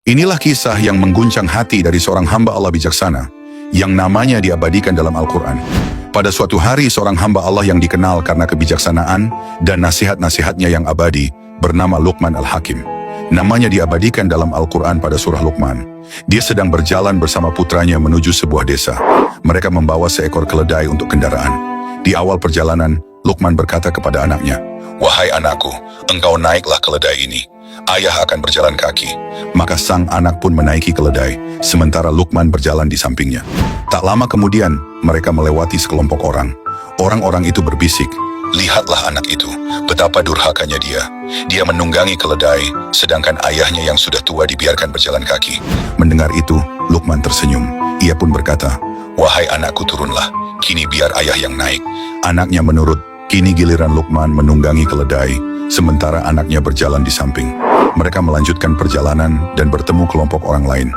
Inilah kisah yang mengguncang hati dari seorang hamba Allah bijaksana, yang namanya diabadikan dalam Al-Quran. Pada suatu hari, seorang hamba Allah yang dikenal karena kebijaksanaan dan nasihat-nasihatnya yang abadi, bernama Luqman Al-Hakim. Namanya diabadikan dalam Al-Quran pada surah Luqman. Dia sedang berjalan bersama putranya menuju sebuah desa. Mereka membawa seekor keledai untuk kendaraan. Di awal perjalanan, Luqman berkata kepada anaknya, "Wahai anakku, engkau naiklah keledai ini. Ayah akan berjalan kaki." Maka sang anak pun menaiki keledai, sementara Luqman berjalan di sampingnya. Tak lama kemudian, mereka melewati sekelompok orang. Orang-orang itu berbisik, "Lihatlah anak itu, betapa durhakanya dia. Dia menunggangi keledai, sedangkan ayahnya yang sudah tua dibiarkan berjalan kaki." Mendengar itu, Luqman tersenyum. Ia pun berkata, "Wahai anakku, turunlah. Kini biar ayah yang naik." Anaknya menurut. Kini giliran Luqman menunggangi keledai, sementara anaknya berjalan di samping. Mereka melanjutkan perjalanan dan bertemu kelompok orang lain.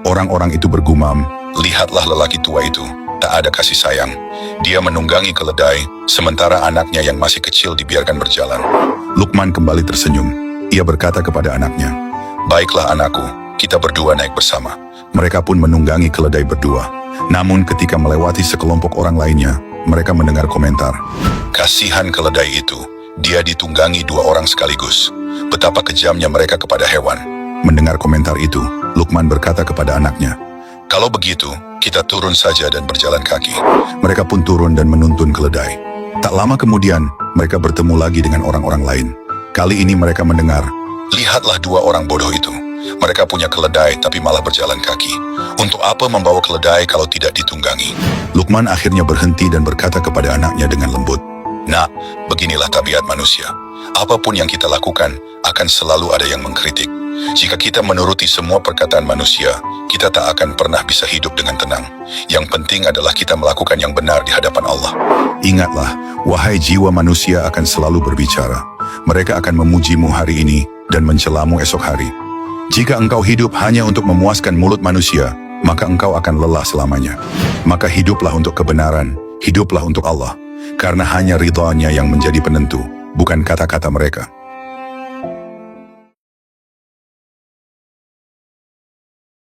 Orang-orang itu bergumam, "Lihatlah lelaki tua itu, tak ada kasih sayang. Dia menunggangi keledai, sementara anaknya yang masih kecil dibiarkan berjalan." Luqman kembali tersenyum. Ia berkata kepada anaknya, "Baiklah anakku, kita berdua naik bersama." Mereka pun menunggangi keledai berdua. Namun ketika melewati sekelompok orang lainnya, mereka mendengar komentar, "Kasihan keledai itu, dia ditunggangi dua orang sekaligus. Betapa kejamnya mereka kepada hewan." Mendengar komentar itu, Luqman berkata kepada anaknya, "Kalau begitu, kita turun saja dan berjalan kaki." Mereka pun turun dan menuntun keledai. Tak lama kemudian, mereka bertemu lagi dengan orang-orang lain. Kali ini mereka mendengar, "Lihatlah dua orang bodoh itu. Mereka punya keledai tapi malah berjalan kaki. Untuk apa membawa keledai kalau tidak ditunggangi?" Luqman akhirnya berhenti dan berkata kepada anaknya dengan lembut, "Nak, beginilah tabiat manusia. Apapun yang kita lakukan, akan selalu ada yang mengkritik. Jika kita menuruti semua perkataan manusia, kita tak akan pernah bisa hidup dengan tenang. Yang penting adalah kita melakukan yang benar di hadapan Allah. Ingatlah, wahai jiwa manusia akan selalu berbicara. Mereka akan memujimu hari ini dan mencelamu esok hari. Jika engkau hidup hanya untuk memuaskan mulut manusia, maka engkau akan lelah selamanya. Maka hiduplah untuk kebenaran, hiduplah untuk Allah. Karena hanya ridhonya yang menjadi penentu, bukan kata-kata mereka."